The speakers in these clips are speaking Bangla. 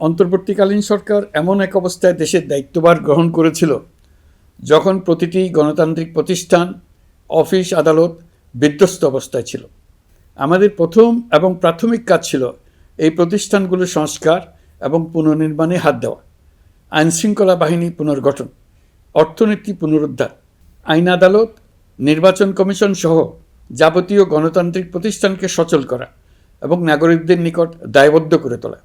অন্তর্বর্তীকালীন সরকার এমন এক অবস্থায় দেশের দায়িত্বভার গ্রহণ করেছিল যখন প্রতিটি গণতান্ত্রিক প্রতিষ্ঠান, অফিস, আদালত বিধ্বস্ত অবস্থায় ছিল। আমাদের প্রথম এবং প্রাথমিক কাজ ছিল এই প্রতিষ্ঠানগুলোর সংস্কার এবং পুনর্নির্মাণে হাত দেওয়া, আইনশৃঙ্খলা বাহিনী পুনর্গঠন, অর্থনীতি পুনরুদ্ধার, আইন আদালত, নির্বাচন কমিশন সহ যাবতীয় গণতান্ত্রিক প্রতিষ্ঠানকে সচল করা এবং নাগরিকদের নিকট দায়বদ্ধ করে তোলা।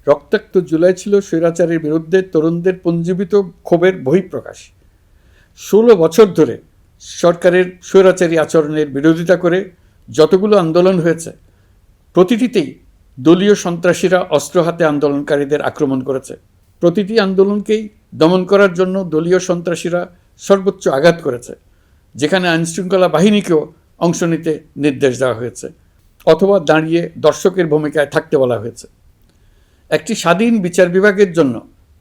রক্তাক্ত জুলাই ছিল স্বৈরাচারের বিরুদ্ধে তরুণদের পুঞ্জীবিত ক্ষোভের বহিঃপ্রকাশ। 16 বছর ধরে সরকারের স্বৈরাচারী আচরণের বিরোধিতা করে যতগুলো আন্দোলন হয়েছে, প্রতিটিতেই দলীয় সন্ত্রাসীরা অস্ত্র হাতে আন্দোলনকারীদের আক্রমণ করেছে। প্রতিটি আন্দোলনকেই দমন করার জন্য দলীয় সন্ত্রাসীরা সর্বোচ্চ আঘাত করেছে, যেখানে আইনশৃঙ্খলা বাহিনীকেও অংশ নিতে নির্দেশ দেওয়া হয়েছে অথবা দাঁড়িয়ে দর্শকের ভূমিকায় থাকতে বলা হয়েছে। একটি স্বাধীন বিচার বিভাগের জন্য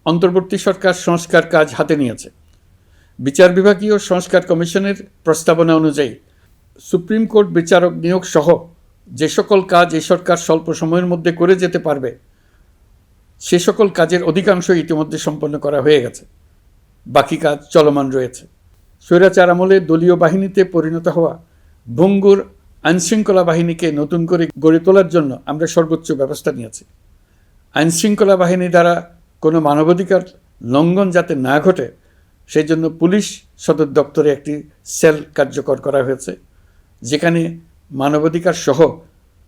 অন্তর্বর্তী সরকার সংস্কার কাজ হাতে নিয়েছে। বিচার বিভাগীয় সংস্কার কমিশনের প্রস্তাবনা অনুযায়ী সুপ্রিম কোর্ট বিচারক নিয়োগ সহ যে সকল কাজ এই সরকার স্বল্প সময়ের মধ্যে করে যেতে পারবে, সে সকল কাজের অধিকাংশ ইতিমধ্যে সম্পন্ন করা হয়ে গেছে। বাকি কাজ চলমান রয়েছে। স্বৈরাচার আমলে দলীয় বাহিনীতে পরিণত হওয়া ভঙ্গুর আইনশৃঙ্খলা বাহিনীকে নতুন করে গড়ে তোলার জন্য আমরা সর্বোচ্চ ব্যবস্থা নিয়েছি। আইনশৃঙ্খলা বাহিনী দ্বারা কোনো মানবাধিকার লঙ্ঘন যাতে না ঘটে, সেই জন্য পুলিশ সদর দপ্তরে একটি সেল কার্যকর করা হয়েছে, যেখানে মানবাধিকার সহ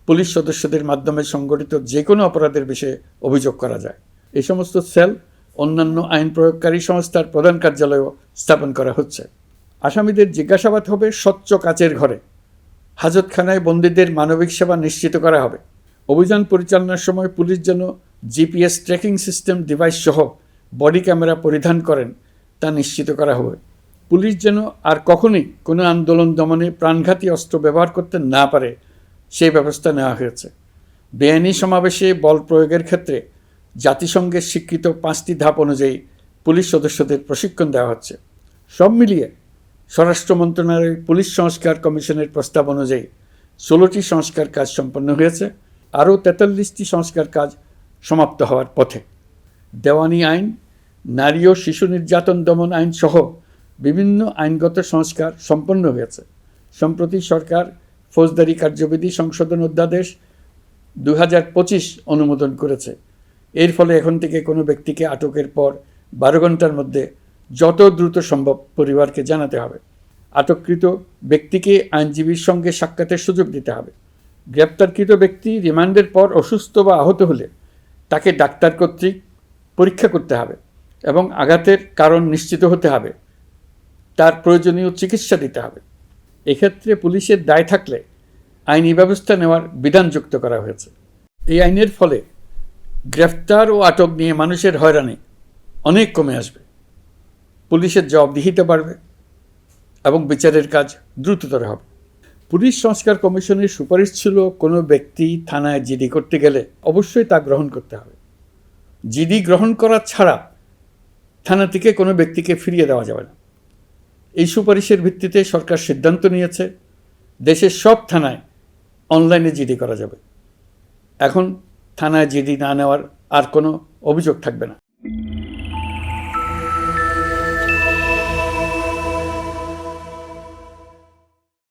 পুলিশ সদস্যদের মাধ্যমে সংগঠিত যে কোনো অপরাধের বিষয়ে অভিযোগ করা যায়। এই সমস্ত সেল অন্যান্য আইন প্রয়োগকারী সংস্থার প্রধান কার্যালয়ও স্থাপন করা হচ্ছে। আসামিদের জিজ্ঞাসাবাদ হবে স্বচ্ছ কাচের ঘরে। হাজতখানায় বন্দীদের মানবিক সেবা নিশ্চিত করা হবে। অভিযান পরিচালনার সময় পুলিশ যেন জিপিএস ট্র্যাকিং সিস্টেম ডিভাইস সহ বডি ক্যামেরা পরিধান করেন, তা নিশ্চিত করা হবে। পুলিশ যেন আর কখনোই কোনো আন্দোলন দমনে প্রাণঘাতী অস্ত্র ব্যবহার করতে না পারে, সেই ব্যবস্থা নেওয়া হয়েছে। বেআইনি সমাবেশে বল প্রয়োগের ক্ষেত্রে জাতিসংঘের স্বীকৃত 5টি ধাপ অনুযায়ী পুলিশ সদস্যদের প্রশিক্ষণ দেওয়া হচ্ছে। সব মিলিয়ে স্বরাষ্ট্র মন্ত্রণালয়ের পুলিশ সংস্কার কমিশনের প্রস্তাব অনুযায়ী 16টি সংস্কার কাজ সম্পন্ন হয়েছে। আরও 43টি সংস্কার কাজ সমাপ্ত হওয়ার পথে। দেওয়ানি আইন, নারী ও শিশু নির্যাতন দমন আইন সহ বিভিন্ন আইনগত সংস্কার সম্পন্ন হয়েছে। সম্প্রতি সরকার ফৌজদারি কার্যবিধি সংশোধন অধ্যাদেশ 2025 অনুমোদন করেছে। এর ফলে এখন থেকে কোনো ব্যক্তিকে আটকের পর 12 ঘন্টার মধ্যে যত দ্রুত সম্ভব পরিবারকে জানাতে হবে। আটককৃত ব্যক্তিকে আইনজীবীর সঙ্গে সাক্ষাতের সুযোগ দিতে হবে। গ্রেপ্তারকৃত ব্যক্তি রিমান্ডের পর অসুস্থ বা আহত হলে তাকে ডাক্তার কর্তৃক পরীক্ষা করতে হবে এবং আঘাতের কারণ নিশ্চিত হতে হবে। তার প্রয়োজনীয় চিকিৎসা দিতে হবে। এক্ষেত্রে পুলিশের দায় থাকলে আইনি ব্যবস্থা নেওয়ার বিধান যুক্ত করা হয়েছে। এই আইনের ফলে গ্রেফতার ও আটক নিয়ে মানুষের হয়রানি অনেক কমে আসবে। পুলিশের জবাবদিহিতা বাড়বে এবং বিচারের কাজ দ্রুততর হবে। পুলিশ সংস্কার কমিশনের সুপারিশ ছিল কোনো ব্যক্তি থানায় জিডি করতে গেলে অবশ্যই তা গ্রহণ করতে হবে। জিডি গ্রহণ করা ছাড়া থানা থেকে কোনো ব্যক্তিকে ফিরিয়ে দেওয়া যাবে না। এই সুপারিশের ভিত্তিতে সরকার সিদ্ধান্ত নিয়েছে দেশের সব থানায় অনলাইনে জিডি করা যাবে। এখন থানায় জিডি না নেওয়ার আর কোনো অভিযোগ থাকবে না।